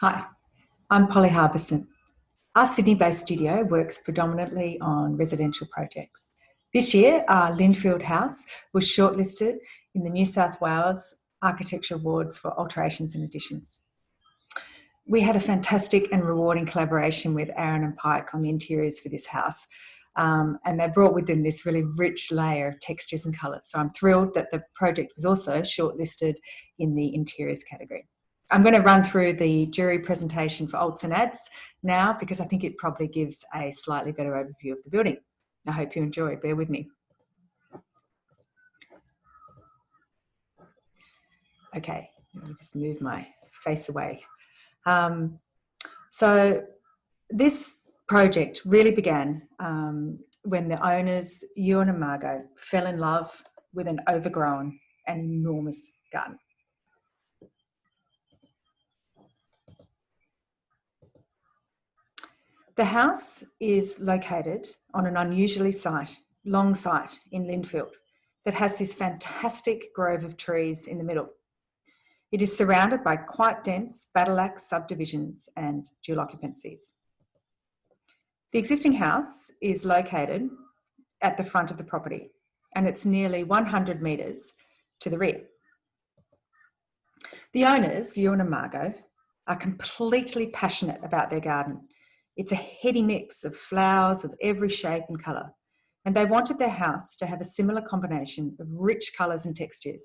Hi, I'm Polly Harbison. Our Sydney-based studio works predominantly on residential projects. This year, our Lindfield house was shortlisted in the New South Wales Architecture Awards for alterations and additions. We had a fantastic and rewarding collaboration with Aaron and Pike on the interiors for this house, and they brought with them this really rich layer of textures and colours. So I'm thrilled that the project was also shortlisted in the interiors category. I'm going to run through the jury presentation for Alts and Ads now because I think it probably gives a slightly better overview of the building. I hope you enjoy. Bear with me. Okay, let me just move my face away. So this project really began when the owners, Ewan and Margot, fell in love with an overgrown and enormous garden. The house is located on an unusually long site in Lindfield that has this fantastic grove of trees in the middle. It is surrounded by quite dense battle axe subdivisions and dual occupancies. The existing house is located at the front of the property and it's nearly 100 metres to the rear. The owners, Ewan and Margot, are completely passionate about their garden. It's a heady mix of flowers of every shape and colour, and they wanted their house to have a similar combination of rich colours and textures,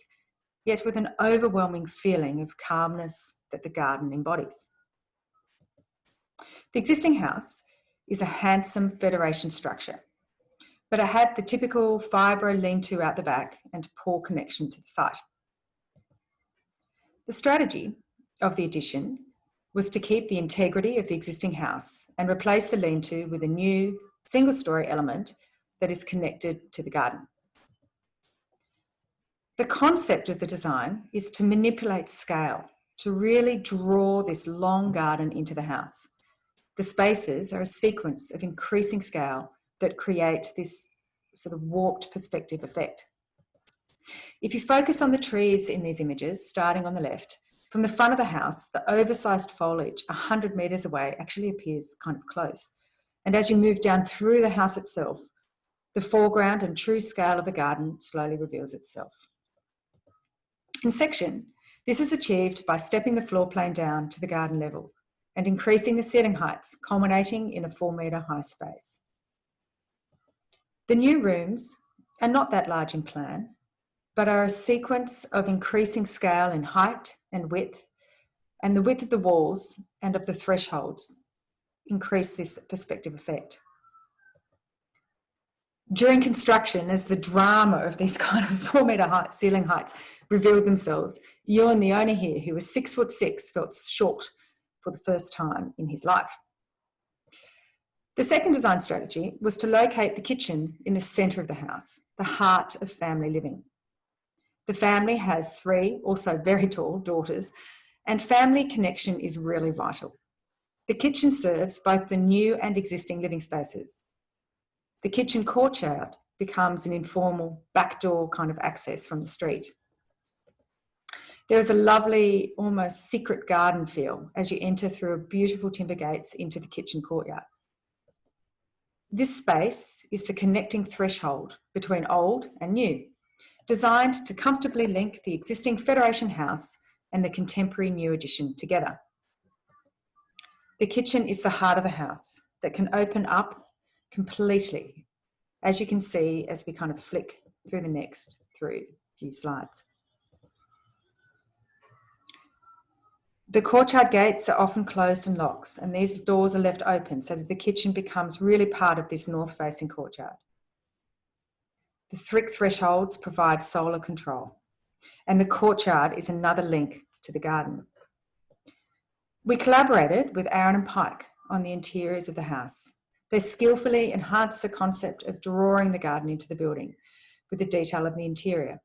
yet with an overwhelming feeling of calmness that the garden embodies. The existing house is a handsome federation structure, but it had the typical fibro lean-to out the back and poor connection to the site. The strategy of the addition was to keep the integrity of the existing house and replace the lean-to with a new single-storey element that is connected to the garden. The concept of the design is to manipulate scale, to really draw this long garden into the house. The spaces are a sequence of increasing scale that create this sort of warped perspective effect. If you focus on the trees in these images, starting on the left, from the front of the house, the oversized foliage 100 metres away actually appears kind of close. And as you move down through the house itself, the foreground and true scale of the garden slowly reveals itself. In section, this is achieved by stepping the floor plane down to the garden level and increasing the ceiling heights, culminating in a 4-metre high space. The new rooms are not that large in plan, but are a sequence of increasing scale in height and the width of the walls and of the thresholds increase this perspective effect. During construction, as the drama of these kind of 4-metre ceiling heights revealed themselves, Ewan, the owner here, who was 6'6", felt short for the first time in his life. The second design strategy was to locate the kitchen in the centre of the house, the heart of family living. The family has 3, also very tall, daughters, and family connection is really vital. The kitchen serves both the new and existing living spaces. The kitchen courtyard becomes an informal backdoor kind of access from the street. There is a lovely, almost secret garden feel as you enter through beautiful timber gates into the kitchen courtyard. This space is the connecting threshold between old and new, designed to comfortably link the existing Federation house and the contemporary new addition together. The kitchen is the heart of the house that can open up completely, as you can see as we kind of flick through the next few slides. The courtyard gates are often closed and locked, and these doors are left open so that the kitchen becomes really part of this north-facing courtyard. The thick thresholds provide solar control, and the courtyard is another link to the garden. We collaborated with Aaron and Pike on the interiors of the house. They skillfully enhanced the concept of drawing the garden into the building with the detail of the interior.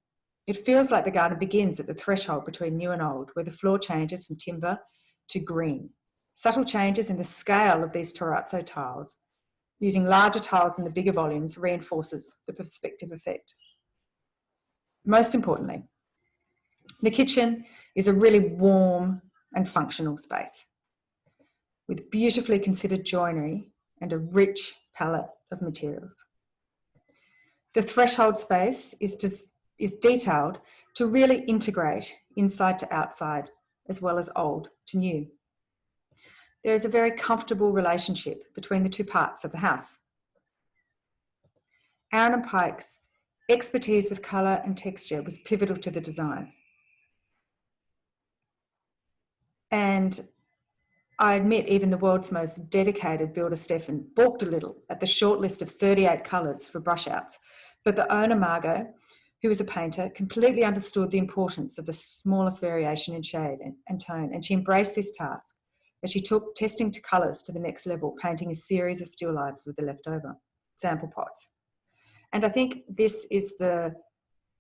It feels like the garden begins at the threshold between new and old, where the floor changes from timber to green. Subtle changes in the scale of these terrazzo tiles, using larger tiles in the bigger volumes, reinforces the perspective effect. Most importantly, the kitchen is a really warm and functional space. with beautifully considered joinery and a rich palette of materials. The threshold space is detailed to really integrate inside to outside, as well as old to new. There is a very comfortable relationship between the two parts of the house. Aaron and Pike's expertise with colour and texture was pivotal to the design. And I admit even the world's most dedicated builder, Stefan, balked a little at the short list of 38 colours for brush outs. But the owner, Margot, who is a painter, completely understood the importance of the smallest variation in shade and tone, and she embraced this task as she took testing to colours to the next level, painting a series of still lifes with the leftover sample pots. And I think this is the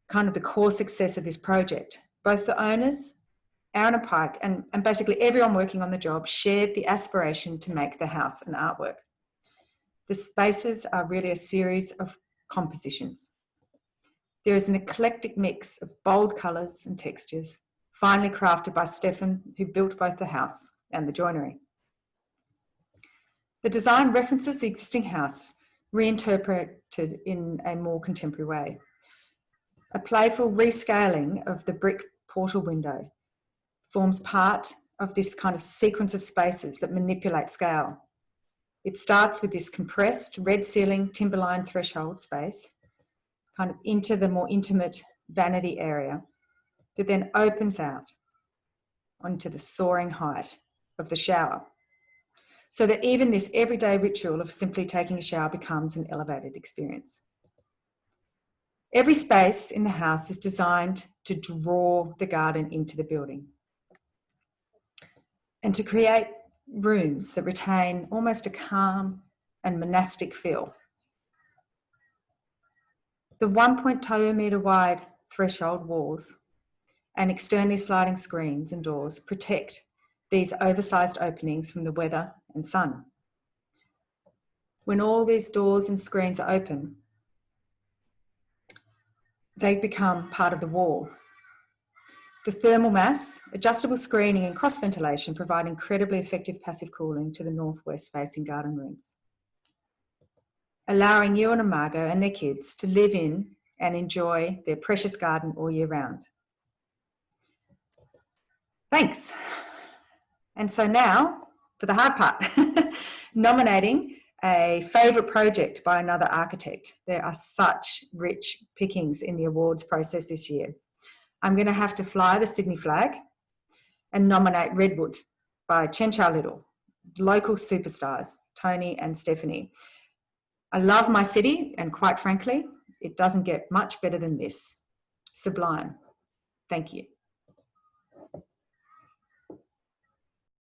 kind of the core success of this project. Both the owners, Aaron and Pike, and basically everyone working on the job shared the aspiration to make the house an artwork. The spaces are really a series of compositions. There is an eclectic mix of bold colours and textures, finely crafted by Stefan, who built both the house and the joinery. The design references the existing house, reinterpreted in a more contemporary way. A playful rescaling of the brick portal window forms part of this kind of sequence of spaces that manipulate scale. It starts with this compressed red ceiling timberline threshold space, kind of into the more intimate vanity area that then opens out onto the soaring height of the shower, so that even this everyday ritual of simply taking a shower becomes an elevated experience. Every space in the house is designed to draw the garden into the building and to create rooms that retain almost a calm and monastic feel. The 1.2 metre wide threshold walls and externally sliding screens and doors protect these oversized openings from the weather and sun. When all these doors and screens are open, they become part of the wall. The thermal mass, adjustable screening and cross ventilation provide incredibly effective passive cooling to the northwest facing garden rooms, allowing Ewan and Margot and their kids to live in and enjoy their precious garden all year round. Thanks. And so now for the hard part, nominating a favourite project by another architect. There are such rich pickings in the awards process this year. I'm going to have to fly the Sydney flag and nominate Redwood by Chenchar Little, local superstars, Tony and Stephanie. I love my city, and quite frankly, it doesn't get much better than this. Sublime. Thank you.